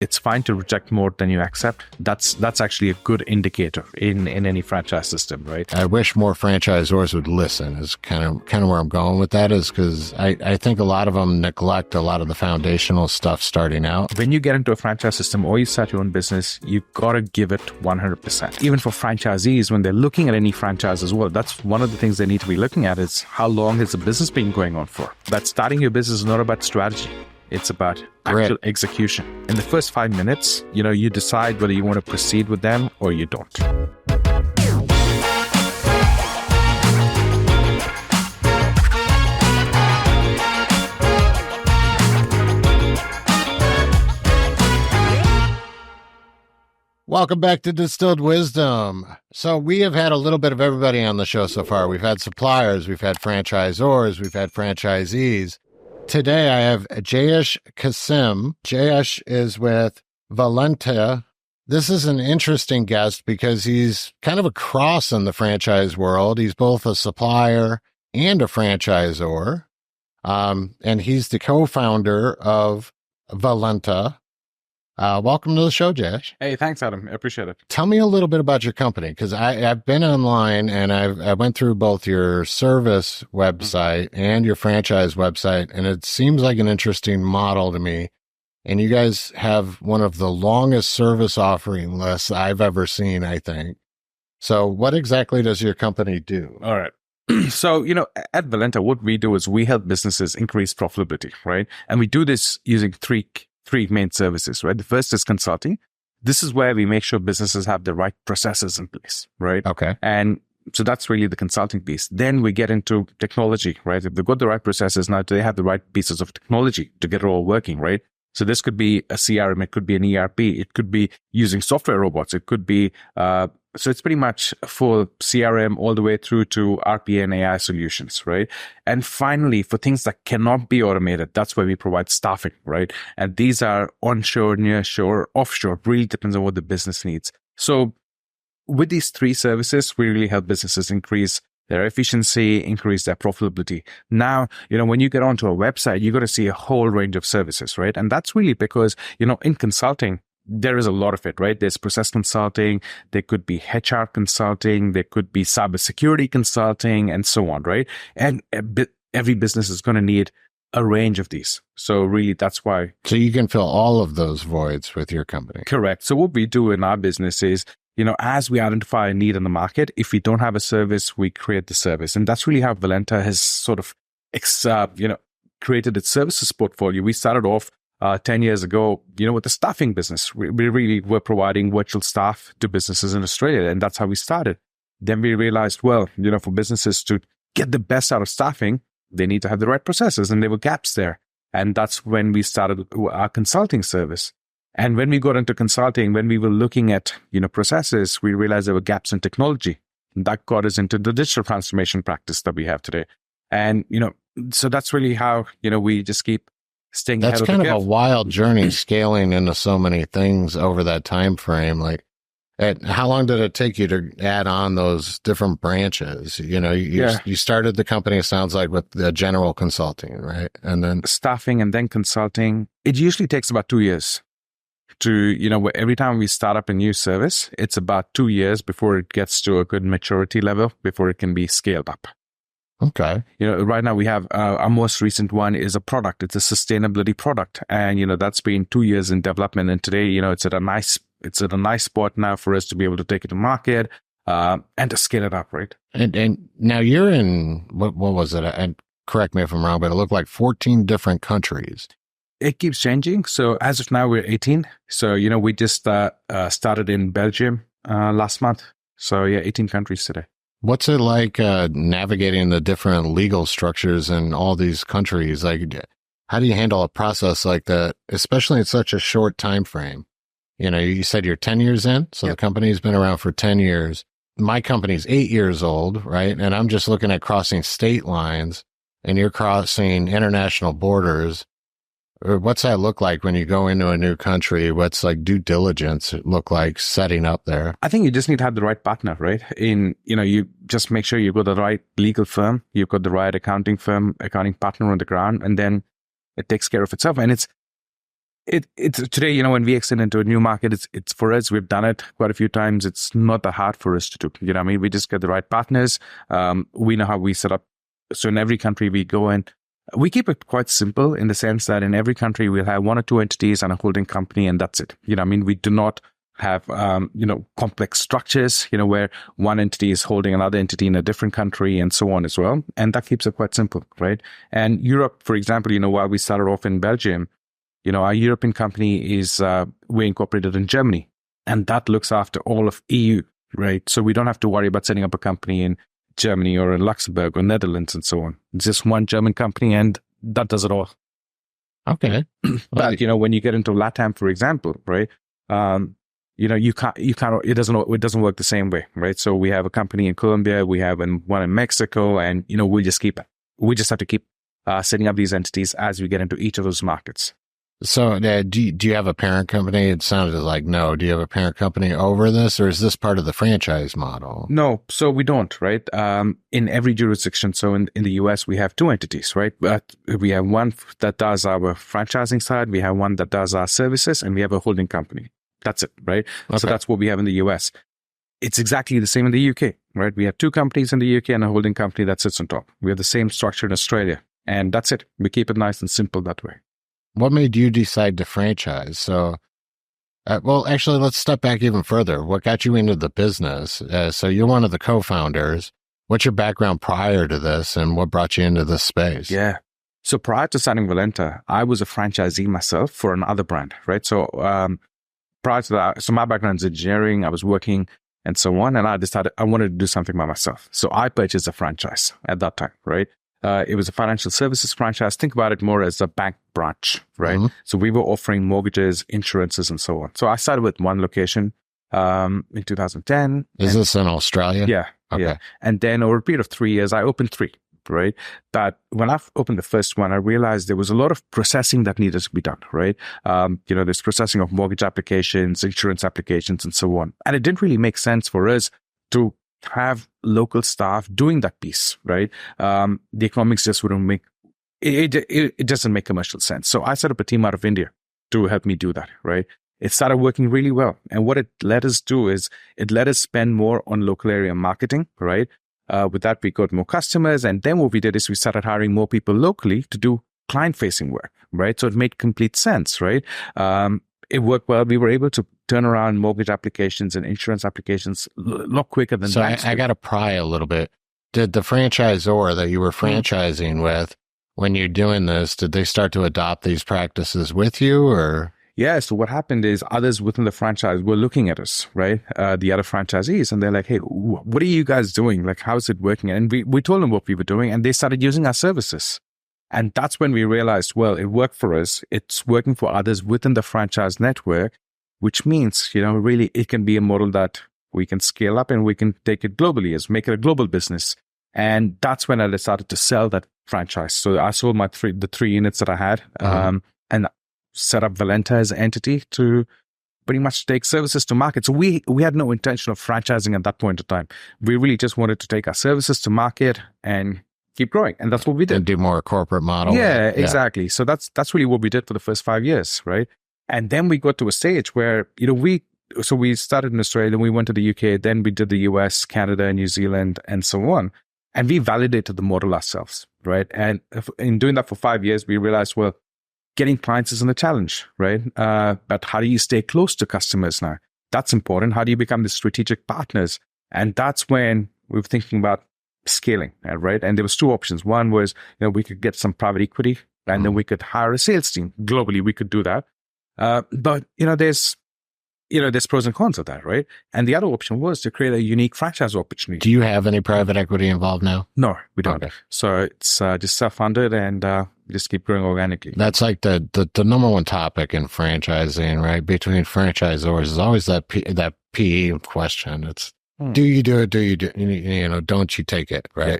it's fine to reject more than you accept. That's actually a good indicator in any franchise system, right? I wish more franchisors would listen is kind of where I'm going with that, is because I think a lot of them neglect a lot of the foundational stuff starting out. When you get into a franchise system or you start your own business, you got to give it 100%. Even for franchisees, when they're looking at any franchise as well, that's one of the things they need to be looking at is how long has the business been going on for? That starting your business is not about strategy. It's about actual execution. In the first 5 minutes, you decide whether you want to proceed with them or you don't. Welcome back to Distilled Wisdom. So we have had a little bit of everybody on the show so far. We've had suppliers, we've had franchisors, we've had franchisees. Today, I have Jayesh Kasim. Jayesh is with Valenta. This is an interesting guest because he's kind of a cross in the franchise world. He's both a supplier and a franchisor. And he's the co-founder of Valenta. Welcome to the show, Jayesh. Hey, thanks, Adam. I appreciate it. Tell me a little bit about your company, because I've been online and I went through both your service website and your franchise website, and it seems like an interesting model to me. And you guys have one of the longest service offering lists I've ever seen, I think. So what exactly does your company do? All right. So, at Valenta, what we do is we help businesses increase profitability, right? And we do this using three main services, right? The first is consulting. This is where we make sure businesses have the right processes in place, right? Okay. And so that's really the consulting piece. Then we get into technology, right? If they've got the right processes, now do they have the right pieces of technology to get it all working, right? So this could be a CRM, it could be an ERP, it could be using software robots, it could be, so it's pretty much full CRM all the way through to RPA and AI solutions, right? And finally, for things that cannot be automated, that's where we provide staffing, right? And these are onshore, nearshore, offshore, really depends on what the business needs. So with these three services, we really help businesses increase their efficiency, increase their profitability. Now, when you get onto a website, you got to see a whole range of services, right? And that's really because, in consulting, there is a lot of it, right? There's process consulting, there could be HR consulting, there could be cybersecurity consulting, and so on, right? And every business is going to need a range of these. So really, that's why. So you can fill all of those voids with your company. Correct. So what we do in our business is, as we identify a need in the market, if we don't have a service, we create the service. And that's really how Valenta has sort of, created its services portfolio. We started off 10 years ago, with the staffing business. We really were providing virtual staff to businesses in Australia, and that's how we started. Then we realized, for businesses to get the best out of staffing, they need to have the right processes, and there were gaps there. And that's when we started our consulting service. And when we got into consulting, when we were looking at, processes, we realized there were gaps in technology. And that got us into the digital transformation practice that we have today. And, so that's really how, we just keep staying ahead of the curve. That's kind of a wild journey, scaling into so many things over that time frame. Like, how long did it take you to add on those different branches? You started the company, it sounds like, with the general consulting, right? And then staffing and then consulting. It usually takes about 2 years. Every time we start up a new service, it's about 2 years before it gets to a good maturity level, before it can be scaled up. Okay. Right now we have our most recent one is a product. It's a sustainability product. And, that's been 2 years in development. And today, it's at a nice spot now for us to be able to take it to market and to scale it up, right? And now you're in, what was it? And correct me if I'm wrong, but it looked like 14 different countries. It keeps changing. So as of now, we're 18. So, we just started in Belgium last month. So 18 countries today. What's it like navigating the different legal structures in all these countries? Like, how do you handle a process like that, especially in such a short time frame? You said you're 10 years in, so Yep. The company's been around for 10 years. My company's 8 years old, right? And I'm just looking at crossing state lines, and you're crossing international borders. What's that look like when you go into a new country? What's like due diligence look like setting up there? I think you just need to have the right partner, right? You just make sure you've got the right legal firm, you've got the right accounting partner on the ground, and then it takes care of itself. And It's today, when we extend into a new market, it's for us, we've done it quite a few times. It's not that hard for us to do. You know what I mean? We just get the right partners. We know how we set up. So in every country we go in, we keep it quite simple in the sense that in every country we'll have one or two entities and a holding company, and that's it. You know what I mean? We do not have, complex structures, where one entity is holding another entity in a different country and so on as well. And that keeps it quite simple, right? And Europe, for example, while we started off in Belgium, our European company is, we're incorporated in Germany, and that looks after all of EU, right? So we don't have to worry about setting up a company in Germany or in Luxembourg or Netherlands and so on. It's just one German company, and that does it all. Okay. But, when you get into LATAM, for example, right? You can't, it doesn't work the same way, right? So we have a company in Colombia, we have one in Mexico, and, we just have to keep setting up these entities as we get into each of those markets. So do you have a parent company? It sounded like no. Do you have a parent company over this, or is this part of the franchise model? No, so we don't, right? In every jurisdiction, so in the US, we have two entities, right? But we have one that does our franchising side, we have one that does our services, and we have a holding company. That's it, right? Okay. So that's what we have in the US. It's exactly the same in the UK, right? We have two companies in the UK and a holding company that sits on top. We have the same structure in Australia, and that's it. We keep it nice and simple that way. What made you decide to franchise? So, actually, let's step back even further. What got you into the business? So you're one of the co-founders. What's your background prior to this, and what brought you into this space? Yeah. So prior to starting Valenta, I was a franchisee myself for another brand, right? So prior to that, so my background is engineering. I was working and so on, and I decided I wanted to do something by myself. So I purchased a franchise at that time, right? It was a financial services franchise. Think about it more as a bank branch, right? Mm-hmm. So we were offering mortgages, insurances, and so on. So I started with one location in 2010. Is this in Australia? Yeah. Okay. Yeah. And then over a period of 3 years, I opened 3, right? But when I opened the first one, I realized there was a lot of processing that needed to be done, right? There's processing of mortgage applications, insurance applications, and so on. And it didn't really make sense for us to have local staff doing that piece, right? The economics just wouldn't make it doesn't make commercial sense. So I set up a team out of India to help me do that, right? It started working really well. And what it let us do is it let us spend more on local area marketing, right? With that, we got more customers. And then what we did is we started hiring more people locally to do client-facing work, right? So it made complete sense, right? It worked well. We were able to turn around mortgage applications and insurance applications a lot quicker than so I got to pry a little bit. Did the franchisor that you were franchising with, when you're doing this, did they start to adopt these practices with you, or? Yeah. So what happened is others within the franchise were looking at us, right? The other franchisees, and they're like, hey, what are you guys doing? Like, how's it working? And we told them what we were doing, and they started using our services. And that's when we realized, well, it worked for us. It's working for others within the franchise network, which means, really it can be a model that we can scale up and we can take it globally, make it a global business. And that's when I decided to sell that franchise. So I sold the 3 units that I had, and set up Valenta as an entity to pretty much take services to market. So we had no intention of franchising at that point in time. We really just wanted to take our services to market and keep growing. And that's what we did. And do more corporate model. Yeah, exactly. So that's really what we did for the first 5 years, right? And then we got to a stage where, we started in Australia, then we went to the UK, then we did the US, Canada, New Zealand, and so on. And we validated the model ourselves, right? And in doing that for 5 years, we realized, well, getting clients isn't a challenge, right? But how do you stay close to customers now? That's important. How do you become the strategic partners? And that's when we were thinking about scaling, right? And there was 2 options. One was, we could get some private equity, and then we could hire a sales team. Globally, we could do that. But, there's pros and cons of that, right? And the other option was to create a unique franchise opportunity. Do you have any private equity involved now? No, we don't. Okay. So it's just self-funded, and just keep growing organically. That's like the number one topic in franchising, right? Between franchisors is always that PE question. It's, do you do it? Do you do, don't you take it, right? Yeah.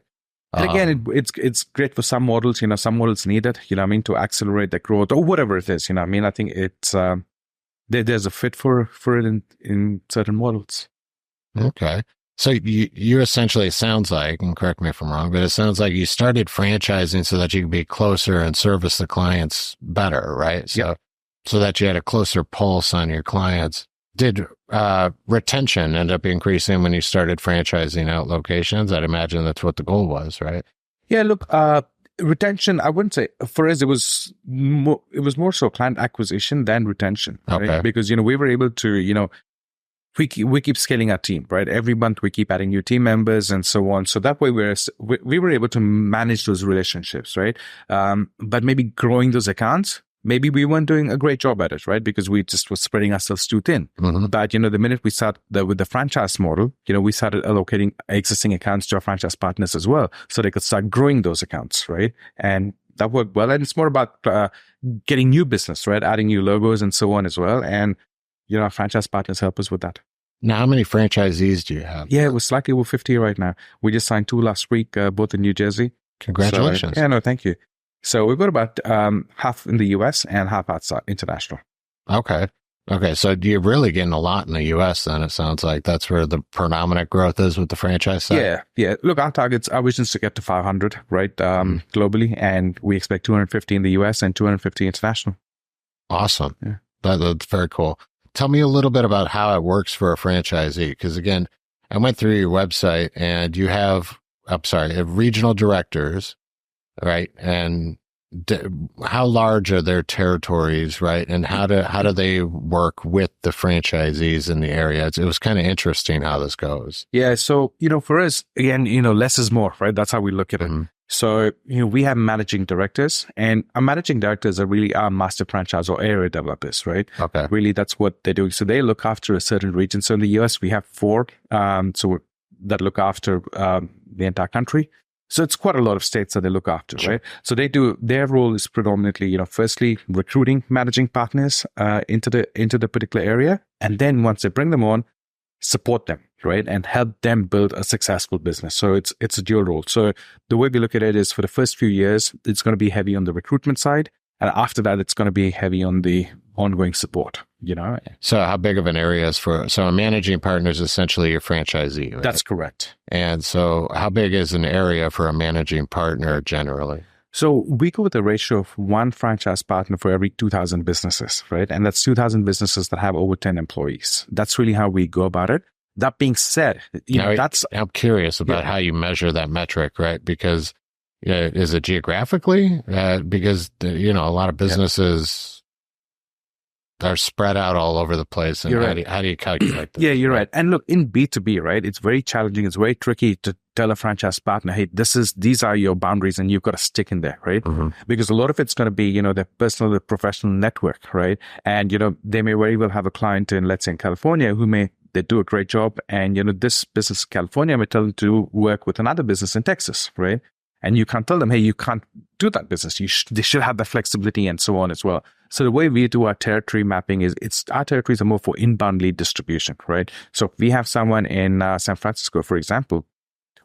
And again, it's great for some models. Some models need it, to accelerate the growth or whatever it is. I think it's, there's a fit for it in certain models. Okay. So you essentially, it sounds like, and correct me if I'm wrong, but it sounds like you started franchising so that you can be closer and service the clients better, right? So so that you had a closer pulse on your clients. Did retention end up increasing when you started franchising out locations? I'd imagine that's what the goal was, right? Yeah, look, retention, I wouldn't say, for us, it was more so client acquisition than retention, right? Okay. Because, we were able to, we keep scaling our team, right? Every month we keep adding new team members and so on. So that way we were able to manage those relationships, right? But maybe growing those accounts, maybe we weren't doing a great job at it, right? Because we just were spreading ourselves too thin. Mm-hmm. But, the minute we start with the franchise model, we started allocating existing accounts to our franchise partners as well. So they could start growing those accounts, right? And that worked well. And it's more about getting new business, right? Adding new logos and so on as well. And, our franchise partners help us with that. Now, how many franchisees do you have? Yeah, we're slightly over 50 right now. We just signed 2 last week, both in New Jersey. Congratulations. So, no, thank you. So we've got about half in the US and half outside international. Okay. So you're really getting a lot in the US then, it sounds like. That's where the predominant growth is with the franchise side. Yeah. Look, our vision is to get to 500, right, globally. And we expect 250 in the US and 250 international. Awesome. Yeah. That's very cool. Tell me a little bit about how it works for a franchisee. Because again, I went through your website and you have regional directors, right? And how large are their territories, right? And how do they work with the franchisees in the area? It was kind of interesting how this goes. Yeah. So, for us, again, less is more, right? That's how we look at it. Mm-hmm. So, we have managing directors, and our managing directors are really our master franchise or area developers, right? Okay. Really, that's what they're doing. So they look after a certain region. So in the US, we have 4, that look after the entire country. So it's quite a lot of states that they look after, sure. Right? So their role is predominantly, firstly, recruiting managing partners into the particular area. And then once they bring them on, support them, right? And help them build a successful business. So it's a dual role. So the way we look at it is for the first few years, it's going to be heavy on the recruitment side. And after that, it's going to be heavy on the ongoing support, So how big of an area is so a managing partner is essentially your franchisee, right? That's correct. And so how big is an area for a managing partner generally? So we go with a ratio of 1 franchise partner for every 2,000 businesses, right? And that's 2,000 businesses that have over 10 employees. That's really how we go about it. That being said, I'm curious about how you measure that metric, right? Because is it geographically? Because a lot of businesses are spread out all over the place. And how do you calculate this? Yeah, you're right. And look, in B2B, right, it's very challenging. It's very tricky to tell a franchise partner, hey, these are your boundaries and you've got to stick in there, right? Mm-hmm. Because a lot of it's going to be, their personal, their professional network, right? And, they may very well have a client in, let's say, in California they do a great job. And, this business in California may tell them to work with another business in Texas, right? And you can't tell them, hey, you can't do that business. They should have the flexibility and so on as well. So the way we do our territory mapping is our territories are more for inbound lead distribution, right? So if we have someone in San Francisco, for example,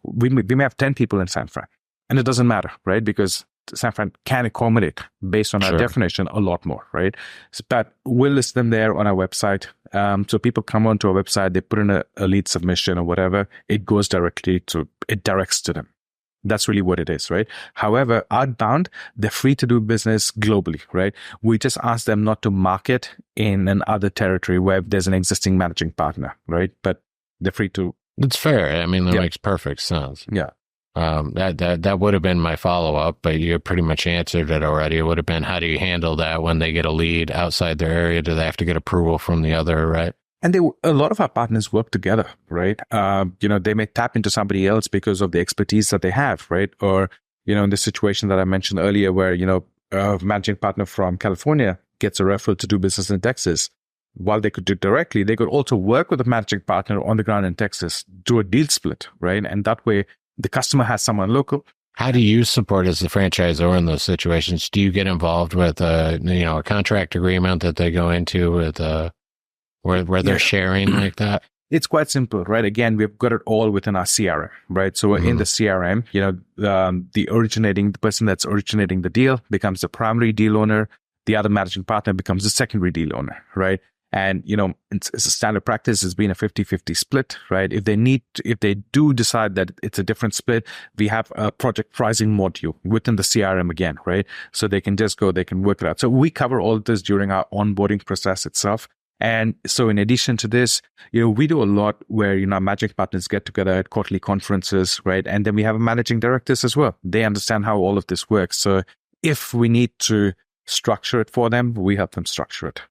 we may have 10 people in San Fran. And it doesn't matter, right? Because San Fran can accommodate, based on our definition, a lot more, right? But we'll list them there on our website. So people come onto our website, they put in a lead submission or whatever, it directs to them. That's really what it is, right? However, outbound, they're free to do business globally, right? We just ask them not to market in another territory where there's an existing managing partner, right? But they're free to. It's fair. I mean, that makes perfect sense. Yeah. That would have been my follow-up, but you pretty much answered it already. It would have been, how do you handle that when they get a lead outside their area? Do they have to get approval from the other, right? And a lot of our partners work together, right? They may tap into somebody else because of the expertise that they have, right? Or, in the situation that I mentioned earlier where, a managing partner from California gets a referral to do business in Texas. While they could do it directly, they could also work with a managing partner on the ground in Texas, do a deal split, right? And that way, the customer has someone local. How do you support as the franchisor in those situations? Do you get involved with a contract agreement that they go into with where they're sharing like that? It's quite simple, right? Again, we've got it all within our CRM, right? So in the CRM, the person that's originating the deal becomes the primary deal owner. The other managing partner becomes the secondary deal owner, right? And, it's a standard practice has been a 50-50 split, right? If they do decide that it's a different split, we have a project pricing module within the CRM again, right? So they can just go, they can work it out. So we cover all of this during our onboarding process itself. And so in addition to this, we do a lot where, our managing partners get together at quarterly conferences, right? And then we have managing directors as well. They understand how all of this works. So if we need to structure it for them, we help them structure it.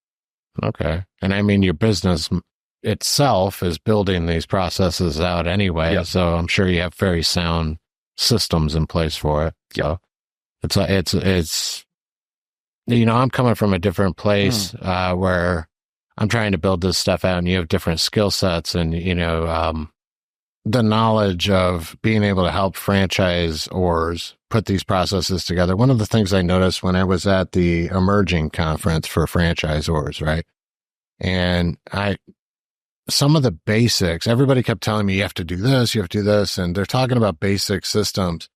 Okay. And I mean, your business itself is building these processes out anyway. Yeah. So I'm sure you have very sound systems in place for it. Yeah. So it's I'm coming from a different place where I'm trying to build this stuff out, and you have different skill sets, and the knowledge of being able to help franchisors put these processes together. One of the things I noticed when I was at the emerging conference for franchisors, right? And some of the basics, everybody kept telling me, you have to do this, and they're talking about basic systems.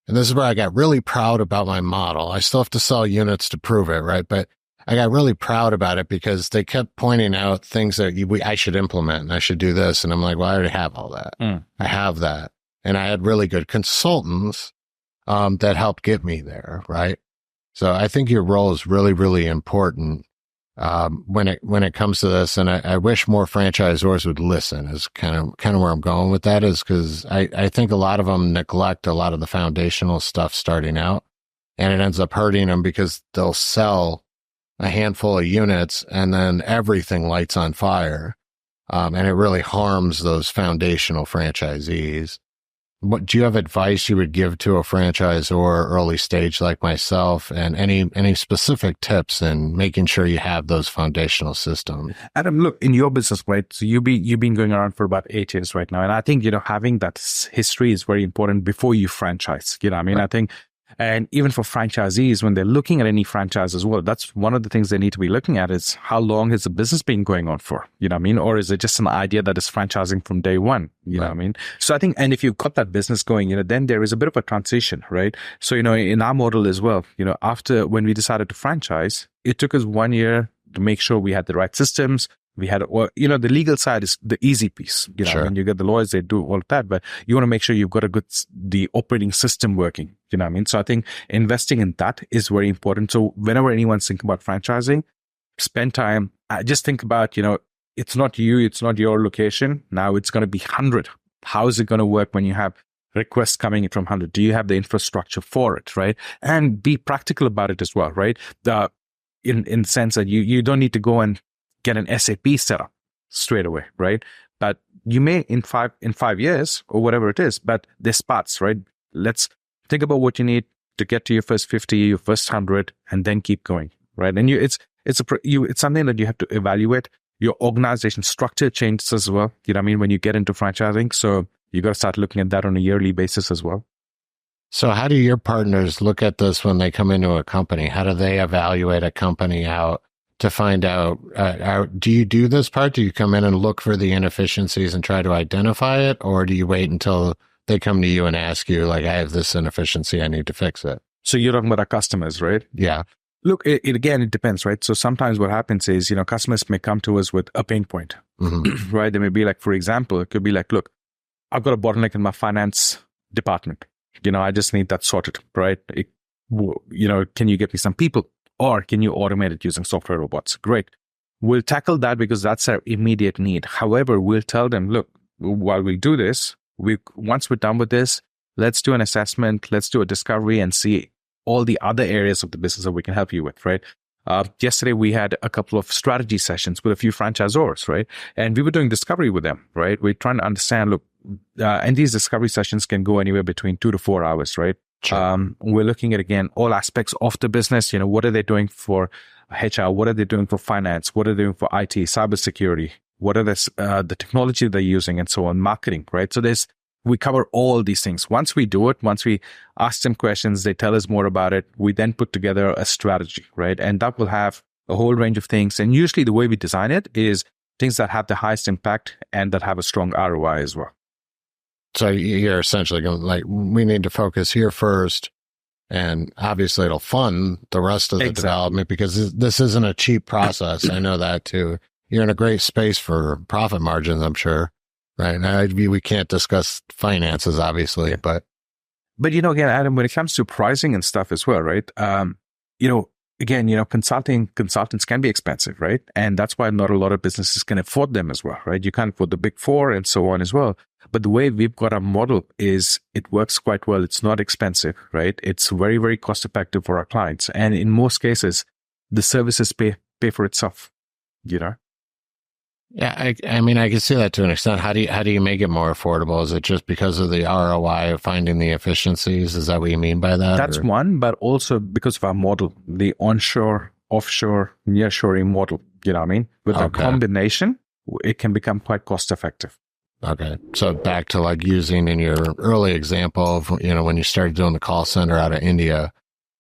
And this is where I got really proud about my model. I still have to sell units to prove it, right? But I got really proud about it because they kept pointing out things that I should implement, and I should do this. And I'm like, well, I already have all that. I have that. And I had really good consultants that helped get me there, right? So I think your role is really, really important when it comes to this. And I wish more franchisors would listen, is kind of where I'm going with that, is because I think a lot of them neglect a lot of the foundational stuff starting out, and it ends up hurting them because they'll sell a handful of units and then everything lights on fire. And it really harms those foundational franchisees. What do you have advice you would give to a franchisor early stage like myself, and any specific tips in making sure you have those foundational systems? Adam, look, in your business, right? So you've been going around for about 8 years right now. And I think, having that history is very important before you franchise. Right. I think, and even for franchisees, when they're looking at any franchise as well, that's one of the things they need to be looking at is how long has the business been going on for? Or is it just an idea that is franchising from day one? What I mean? So I think, and if you've got that business going, then there is a bit of a transition, right? So, in our model as well, after when we decided to franchise, it took us 1 year to make sure we had the right systems. We had, the legal side is the easy piece. Sure. When you get the lawyers, they do all of that, but you want to make sure you've got the operating system working. So I think investing in that is very important. So whenever anyone's thinking about franchising, spend time. Just think about, it's not you, it's not your location. Now it's going to be 100. How is it going to work when you have requests coming in from 100? Do you have the infrastructure for it, right? And be practical about it as well, right? In the sense that you don't need to go and get an SAP set up straight away, right? But you may in 5 years or whatever it is, but there's spots, right? Let's think about what you need to get to your first 50, your first 100, and then keep going, right? And it's something that you have to evaluate. Your organization structure changes as well, when you get into franchising. So you got to start looking at that on a yearly basis as well. So how do your partners look at this when they come into a company? How do they evaluate a company out to find out, do you do this part? Do you come in and look for the inefficiencies and try to identify it? Or do you wait until they come to you and ask you, like, I have this inefficiency, I need to fix it? So you're talking about our customers, right? Yeah. Look, it depends, right? So sometimes what happens is, customers may come to us with a pain point, right? They may be like, for example, it could be like, look, I've got a bottleneck in my finance department. I just need that sorted, right? Can you get me some people? Or can you automate it using software robots? Great. We'll tackle that because that's our immediate need. However, we'll tell them, look, while we do this, once we're done with this, let's do an assessment, let's do a discovery and see all the other areas of the business that we can help you with, right? Yesterday, we had a couple of strategy sessions with a few franchisors, right? And we were doing discovery with them, right? We're trying to understand, look, and these discovery sessions can go anywhere between 2 to 4 hours, right? Sure. We're looking at, again, all aspects of the business. What are they doing for HR? What are they doing for finance? What are they doing for IT, cybersecurity? What are the technology they're using and so on, marketing, right? So we cover all these things. Once we do it, once we ask them questions, they tell us more about it. We then put together a strategy, right? And that will have a whole range of things. And usually the way we design it is things that have the highest impact and that have a strong ROI as well. So you're essentially going like, we need to focus here first, and obviously it'll fund the rest of the development, because this isn't a cheap process. I know that too. you're in a great space for profit margins, I'm sure. Right. Now, we can't discuss finances, obviously, but again, Adam, when it comes to pricing and stuff as well, right? Again, consultants can be expensive, right? And that's why not a lot of businesses can afford them as well, right? You can't afford the big four and so on as well. But the way we've got our model is it works quite well. It's not expensive, right? It's very, very cost effective for our clients. And in most cases, the services pay for itself, Yeah, I mean, I can see that to an extent. How do you make it more affordable? Is it just because of the ROI of finding the efficiencies? Is that what you mean by that? That's one, but also because of our model, the onshore, offshore, nearshoring model. You know what I mean? With a combination, it can become quite cost effective. Okay. So back to like using in your early example of, when you started doing the call center out of India,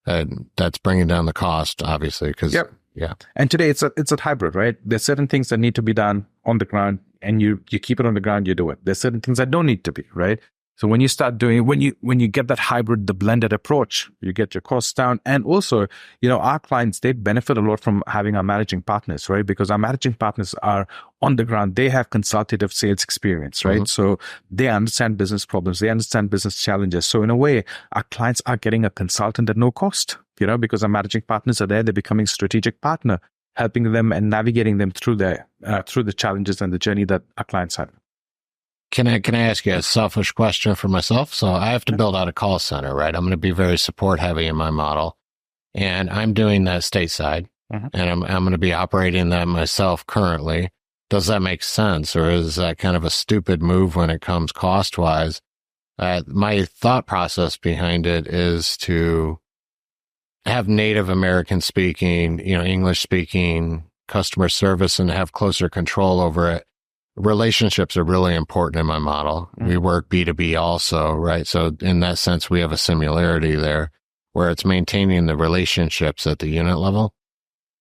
that's bringing down the cost, obviously, because yeah. And today it's a hybrid, right? There's certain things that need to be done on the ground, and you keep it on the ground, you do it. There's certain things that don't need to be, right? So when you start doing, when you get that hybrid, the blended approach, you get your costs down. And also, our clients, they benefit a lot from having our managing partners, right? Because our managing partners are on the ground. They have consultative sales experience, right? Mm-hmm. So they understand business problems. They understand business challenges. So in a way, our clients are getting a consultant at no cost, because our managing partners are there. They're becoming strategic partner, helping them and navigating them through the challenges and the journey that our clients have. Can I ask you a selfish question for myself? So I have to build out a call center, right? I'm going to be very support heavy in my model, and I'm doing that stateside, and I'm going to be operating that myself currently. Does that make sense, or is that kind of a stupid move when it comes cost wise? My thought process behind it is to have Native American speaking, English speaking customer service and have closer control over it. Relationships are really important in my model. We work B2B also, right? So in that sense, we have a similarity there where it's maintaining the relationships at the unit level.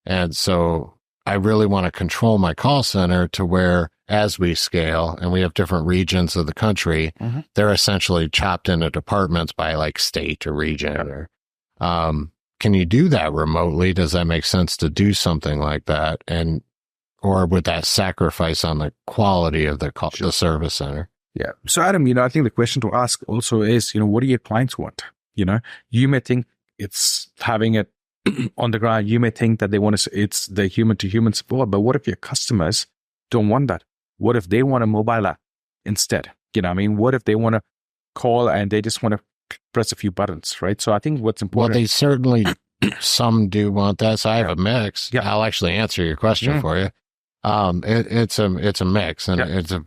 And so I really want to control my call center to where as we scale and we have different regions of the country, they're essentially chopped into departments by like state or region. Or, can you do that remotely? Does that make sense to do something like that? Or would that sacrifice on the quality of the service center? Yeah. So Adam, I think the question to ask also is, what do your clients want? You may think it's having it on the ground. You may think that they want it's the human to human support, but what if your customers don't want that? What if they want a mobile app instead? What if they want to call and they just want to press a few buttons, right? So I think what's important. Well, they certainly, some do want that. So I have a mix. Yeah. I'll actually answer your question for you. It's a mix, and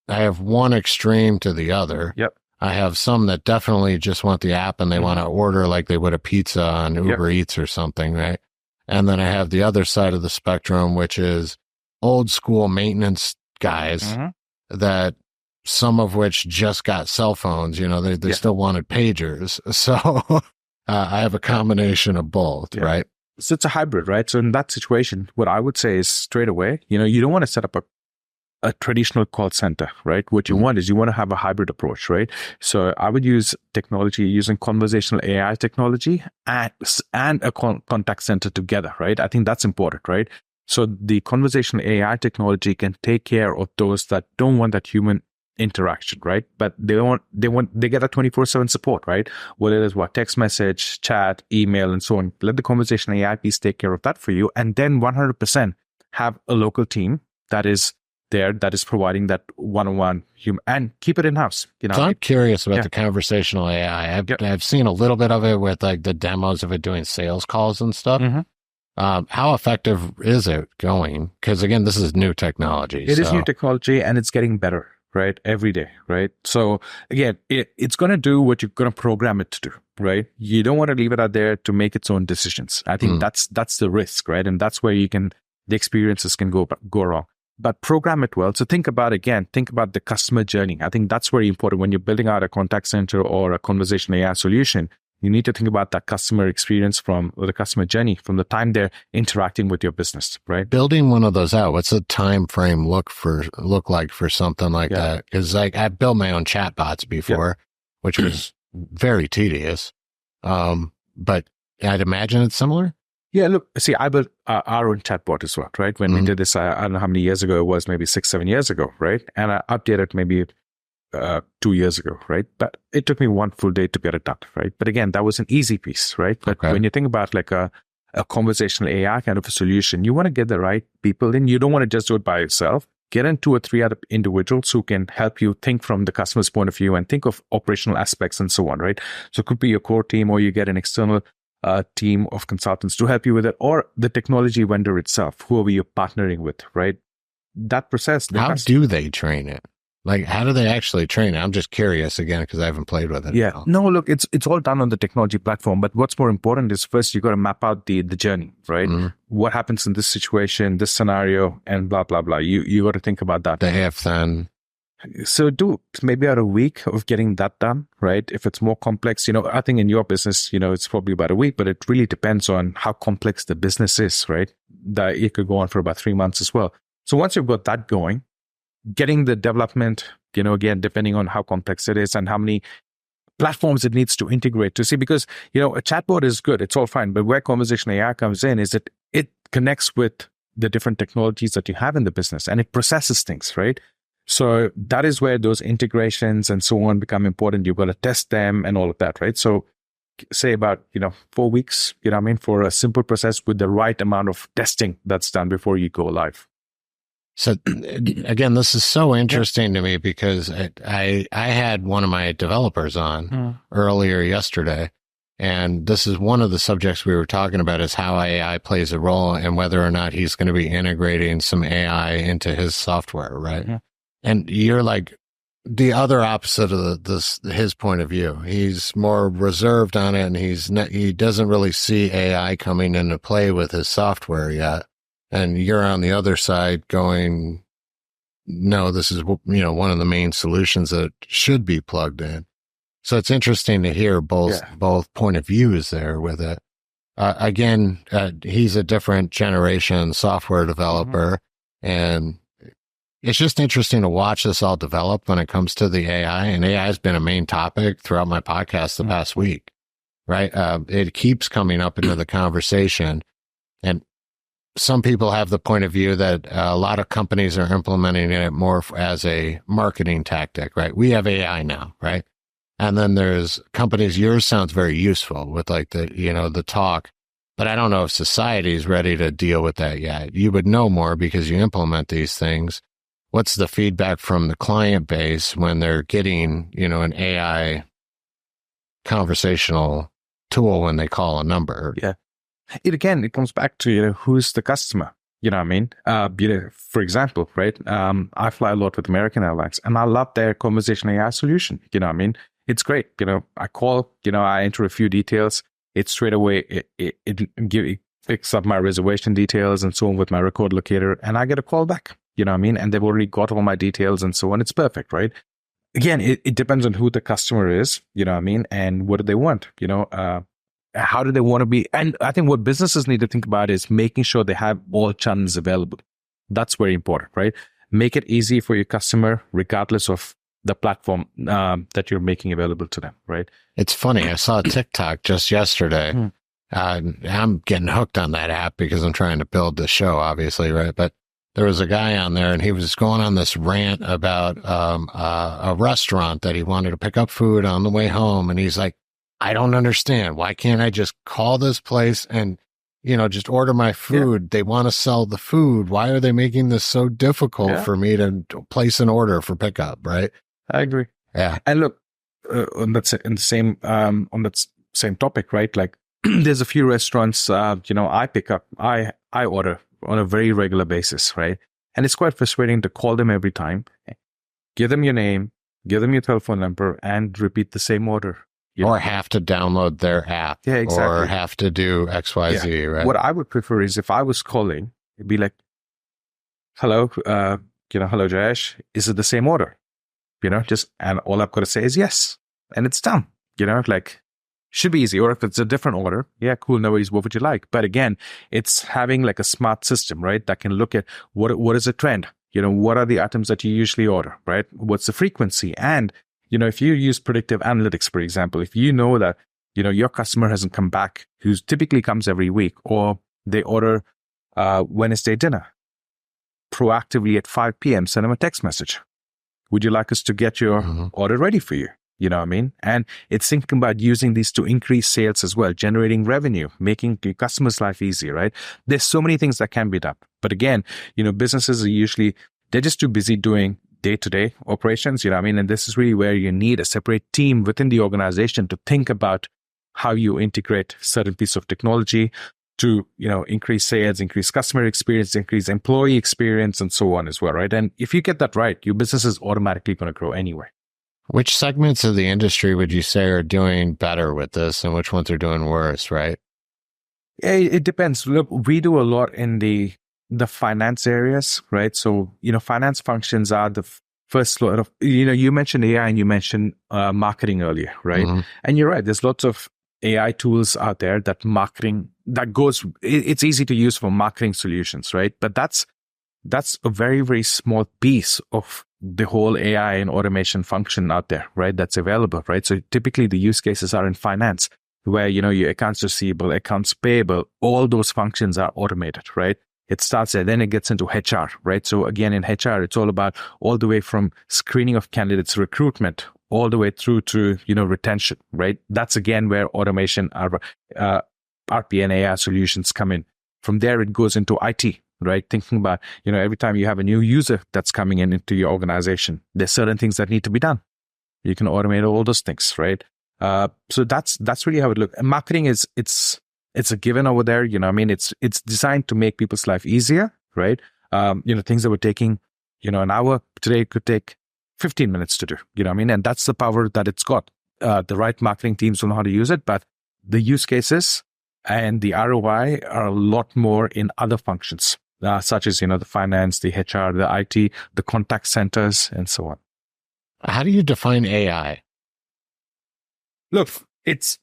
I have one extreme to the other. Yep. I have some that definitely just want the app and they want to order like they would a pizza on Uber Eats or something, right? And then I have the other side of the spectrum, which is old school maintenance guys that some of which just got cell phones, they still wanted pagers. So I have a combination of both, right? So it's a hybrid, right? So in that situation, what I would say is straight away, you don't want to set up a traditional call center, right? What you want is you want to have a hybrid approach, right? So I would use technology using conversational AI technology and a contact center together, right? I think that's important, right? So the conversational AI technology can take care of those that don't want that human interaction, right? But they get a 24/7 support, right? Whether it is text message, chat, email, and so on. Let the conversational AI piece take care of that for you, and then 100% have a local team that is there, that is providing that one-on-one human, and keep it in-house. So I'm curious about the conversational AI. I've seen a little bit of it with like the demos of it doing sales calls and stuff. How effective is it going? Because again, this is new technology. It is new technology, and it's getting better, right? Every day, right? So again, it's going to do what you're going to program it to do, right? You don't want to leave it out there to make its own decisions. I think that's the risk, right? And that's where the experiences can go wrong. But program it well. So think about the customer journey. I think that's very important when you're building out a contact center or a conversation AI solution. You need to think about that customer experience or the customer journey from the time they're interacting with your business, right? Building one of those out, what's the time frame look like for something like that? Because I've built my own chatbots before, which was very tedious. But I'd imagine it's similar. Yeah, look, see, I built our own chatbot as well, right? When we did this, I don't know how many years ago it was, maybe 6-7 years ago, right? And I updated maybe 2 years ago, right? But it took me one full day to get it done, right? But again, that was an easy piece, right? But when you think about like a conversational AI kind of a solution, you want to get the right people in. You don't want to just do it by yourself. Get in 2 or 3 other individuals who can help you think from the customer's point of view and think of operational aspects and so on, right? So it could be your core team, or you get an external team of consultants to help you with it, or the technology vendor itself, whoever you're partnering with, right? That process. How do they train it? Like, how do they actually train it? I'm just curious again, because I haven't played with it. Yeah. No, look, it's all done on the technology platform. But what's more important is first you got to map out the journey, right? What happens in this situation, this scenario, and blah, blah, blah. You got to think about that. The if then. So do maybe about a week of getting that done, right? If it's more complex, I think in your business, it's probably about a week, but it really depends on how complex the business is, right? That it could go on for about 3 months as well. So once you've got that going, getting the development, again, depending on how complex it is and how many platforms it needs to integrate to see, because, a chatbot is good. It's all fine. But where conversational AI comes in is that it connects with the different technologies that you have in the business and it processes things, right? So that is where those integrations and so on become important. You've got to test them and all of that, right? So say about, 4 weeks, for a simple process with the right amount of testing that's done before you go live. So again, this is so interesting to me because I had one of my developers on earlier yesterday, and this is one of the subjects we were talking about is how AI plays a role and whether or not he's going to be integrating some AI into his software, right? Mm-hmm. And you're like the other opposite of his point of view. He's more reserved on it, and he doesn't really see AI coming into play with his software yet. And you're on the other side going, no, this is, one of the main solutions that should be plugged in. So it's interesting to hear both point of views there with it. Again, he's a different generation software developer, and it's just interesting to watch this all develop when it comes to the AI. And AI has been a main topic throughout my podcast the past week, right? It keeps coming up into the conversation. And some people have the point of view that a lot of companies are implementing it more as a marketing tactic, right? We have AI now, right? And then there's companies, yours sounds very useful with like the talk, but I don't know if society is ready to deal with that yet. You would know more because you implement these things. What's the feedback from the client base when they're getting, an AI conversational tool when they call a number? Yeah. It comes back to, who's the customer? You know what I mean? For example, right? I fly a lot with American Airlines and I love their conversational AI solution. You know what I mean? It's great. I call, I enter a few details. It straight away, it picks up my reservation details and so on with my record locator, and I get a call back. You know what I mean? And they've already got all my details and so on. It's perfect, right? Again, it depends on who the customer is, you know what I mean? And what do they want? How do they want to be? And I think what businesses need to think about is making sure they have all channels available. That's very important, right? Make it easy for your customer, regardless of the platform that you're making available to them, right? It's funny. I saw TikTok just yesterday. I'm getting hooked on that app because I'm trying to build the show, obviously, right? But there was a guy on there and he was going on this rant about a restaurant that he wanted to pick up food on the way home. And he's like, I don't understand. Why can't I just call this place and, just order my food? Yeah. They want to sell the food. Why are they making this so difficult for me to place an order for pickup? Right. I agree. Yeah. And look, on that same topic, right? Like there's a few restaurants, I pick up, I order on a very regular basis, right? And it's quite frustrating to call them every time, give them your name, give them your telephone number, and repeat the same order. Or have to download their app. Yeah, exactly. Or have to do XYZ, right? What I would prefer is if I was calling, it'd be like, hello, hello, Jayesh, is it the same order? And all I've got to say is yes. And it's done, should be easy. Or if it's a different order, yeah, cool, no worries, what would you like? But again, it's having like a smart system, right? That can look at what is a trend? What are the items that you usually order, right? What's the frequency? And if you use predictive analytics, for example, if you know that, your customer hasn't come back, who typically comes every week, or They order Wednesday dinner. Proactively at 5 p.m., send them a text message. Would you like us to get your order ready for you? You know what I mean? And it's thinking about using these to increase sales as well, generating revenue, making your customers' life easier, right? There's so many things that can be done. But again, businesses are usually, they're just too busy doing day-to-day operations, you know what I mean? And this is really where you need a separate team within the organization to think about how you integrate certain piece of technology to, increase sales, increase customer experience, increase employee experience, and so on as well, right? And if you get that right, your business is automatically going to grow anyway. Which segments of the industry would you say are doing better with this and which ones are doing worse, right? It depends. Look, we do a lot in the finance areas, right? So, finance functions are the first lot of, you mentioned AI and you mentioned marketing earlier, right? And you're right. There's lots of AI tools out there that it's easy to use for marketing solutions, right? But that's a very, very small piece of the whole AI and automation function out there, right? That's available, right? So typically the use cases are in finance where, your accounts receivable, accounts payable, all those functions are automated, right? It starts there, then it gets into HR, right? So again, in HR, it's all about all the way from screening of candidates, recruitment, all the way through to, retention, right? That's again where automation, RP and AI solutions come in. From there, it goes into IT, right? Thinking about, every time you have a new user that's coming into your organization, there's certain things that need to be done. You can automate all those things, right? So that's really how it looks. And marketing it's a given over there. It's designed to make people's life easier, right? Things that were taking, an hour today could take 15 minutes to do, and that's the power that it's got. The right marketing teams will know how to use it, but the use cases and the ROI are a lot more in other functions, such as, the finance, the HR, the IT, the contact centers, and so on. How do you define AI? Look, it's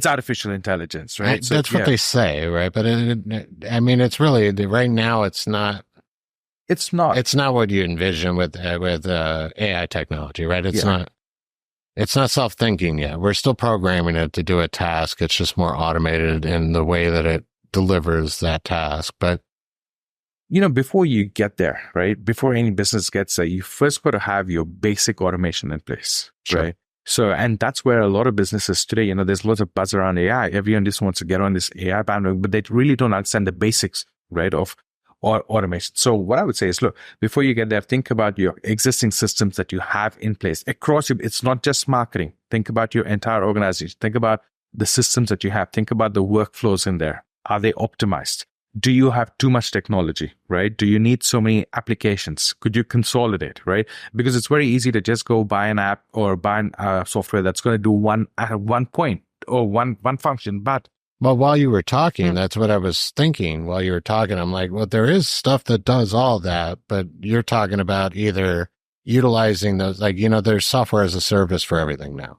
artificial intelligence, right? So, that's what they say, right? But it's really, right now, it's not. It's not what you envision with AI technology, right? It's not self-thinking yet. We're still programming it to do a task. It's just more automated in the way that it delivers that task. But before you get there, right? Before any business gets there, you first got to have your basic automation in place, right? So, and that's where a lot of businesses today, there's lots of buzz around AI. Everyone just wants to get on this AI bandwagon, but they really don't understand the basics, right, of automation. So what I would say is, look, before you get there, think about your existing systems that you have in place across you. It's not just marketing. Think about your entire organization. Think about the systems that you have. Think about the workflows in there. Are they optimized? Do you have too much technology, right? Do you need so many applications? Could you consolidate, right? Because it's very easy to just go buy an app or buy a software that's going to do one point or one function, but well, while you were talking, that's what I was thinking while you were talking. I'm like, well, there is stuff that does all that, but you're talking about either utilizing those, there's software as a service for everything now,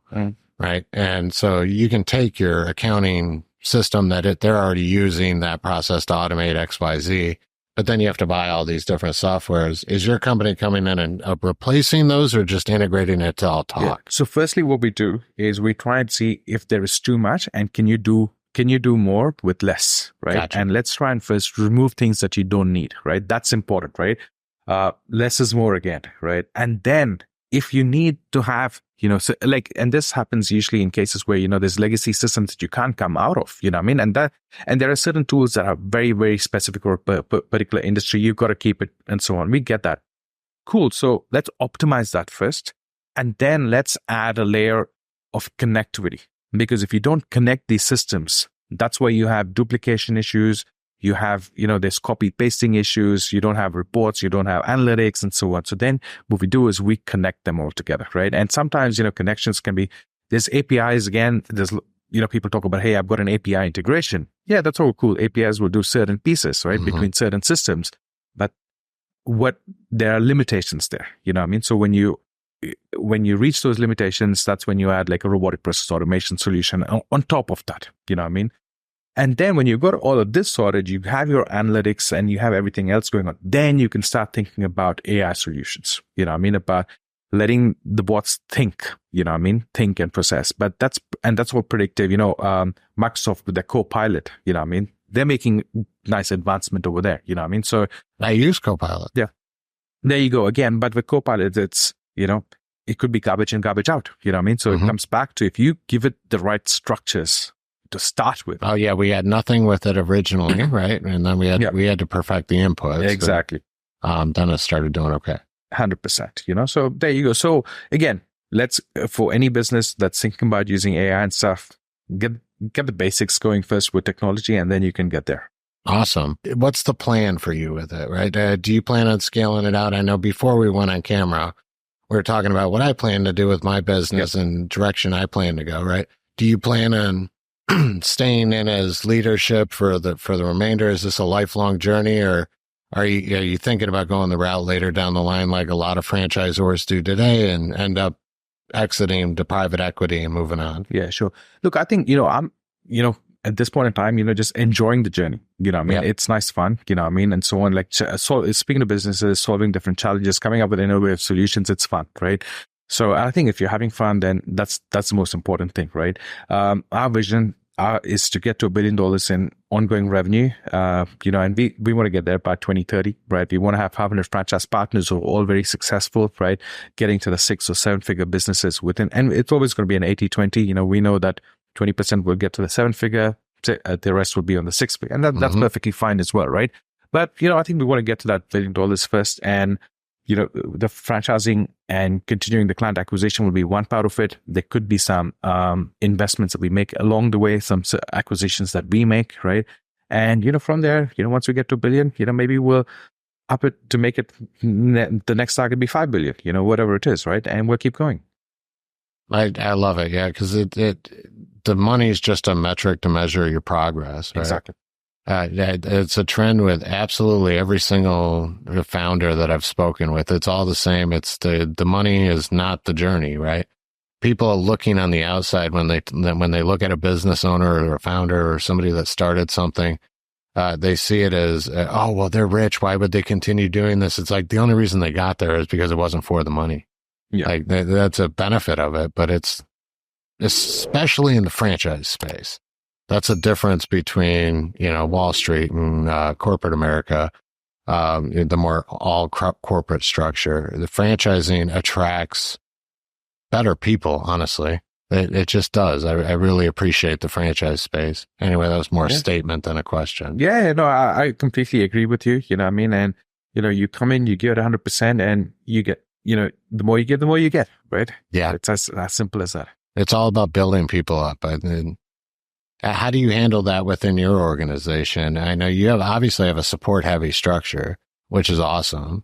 right? And so you can take your accounting system that they're already using that process to automate XYZ, but then you have to buy all these different softwares. Is your company coming in and replacing those or just integrating it to all talk? Yeah. So firstly, what we do is we try and see if there is too much and can you do more with less, right? Gotcha. And let's try and first remove things that you don't need, right? That's important, right? Less is more again, right? And then if you need to have, and this happens usually in cases where, there's legacy systems that you can't come out of, and there are certain tools that are very, very specific for a particular industry. You've got to keep it and so on. We get that. Cool. So let's optimize that first. And then let's add a layer of connectivity. Because if you don't connect these systems, that's where you have duplication issues. You have, there's copy pasting issues. You don't have reports. You don't have analytics and so on. So then what we do is we connect them all together, right? And sometimes, connections can be, there's APIs again. There's, people talk about, hey, I've got an API integration. Yeah, that's all cool. APIs will do certain pieces, right? Between certain systems. But there are limitations there, So when you reach those limitations, that's when you add like a robotic process automation solution on top of that, And then when you got all of this sorted, you have your analytics and you have everything else going on. Then you can start thinking about AI solutions, about letting the bots think, think and process. But that's all predictive, Microsoft with their Copilot, they're making nice advancement over there. You know what I mean? So I use Copilot. Yeah. There you go again. But with Copilot, it's, it could be garbage in, garbage out. You know what I mean? So it comes back to if you give it the right structures to start with. Oh yeah, we had nothing with it originally, right? And then we had to perfect the inputs. Exactly. And, then it started doing okay. 100%. So there you go. So again, let's for any business that's thinking about using AI and stuff, get the basics going first with technology, and then you can get there. Awesome. What's the plan for you with it, right? Do you plan on scaling it out? I know before we went on camera, we were talking about what I plan to do with my business and direction I plan to go, right? Do you plan on staying in as leadership for the remainder? Is this a lifelong journey, or are you thinking about going the route later down the line like a lot of franchisors do today and end up exiting to private equity and moving on? Yeah, sure. Look, I think, I'm, at this point in time, just enjoying the journey. It's nice fun, and so on. Like, so speaking of businesses, solving different challenges, coming up with innovative solutions, it's fun, right? So I think if you're having fun, then that's the most important thing, right? Our vision is to get to $1 billion in ongoing revenue, and we want to get there by 2030, right? We want to have 500 franchise partners who are all very successful, right? Getting to the 6 or 7 figure businesses within, and it's always going to be an 80-20. We know that 20% will get to the 7 figure, the rest will be on the 6 figure, and that's perfectly fine as well, right? But, I think we want to get to that $1 billion first, and the franchising and continuing the client acquisition will be one part of it. There could be some investments that we make along the way, some acquisitions that we make, right? And, from there, once we get to $1 billion, maybe we'll up it to make it the next target be $5 billion, whatever it is, right? And we'll keep going. I love it. Yeah. Cause the money is just a metric to measure your progress. Right? Exactly. It's a trend with absolutely every single founder that I've spoken with. It's all the same. It's the money is not the journey, right? People are looking on the outside when they look at a business owner or a founder or somebody that started something. They see it as, oh, well, they're rich. Why would they continue doing this? It's like the only reason they got there is because it wasn't for the money. Yeah. Like that's a benefit of it, but it's especially in the franchise space. That's a difference between, Wall Street and corporate America, the more all corporate structure. The franchising attracts better people, honestly. It just does. I really appreciate the franchise space. Anyway, that was more a statement than a question. Yeah, no, I completely agree with you. You know what I mean? And, you come in, you give it 100% and you get, the more you give, the more you get, right? Yeah. It's as simple as that. It's all about building people up. And how do you handle that within your organization? I know you obviously have a support heavy structure, which is awesome.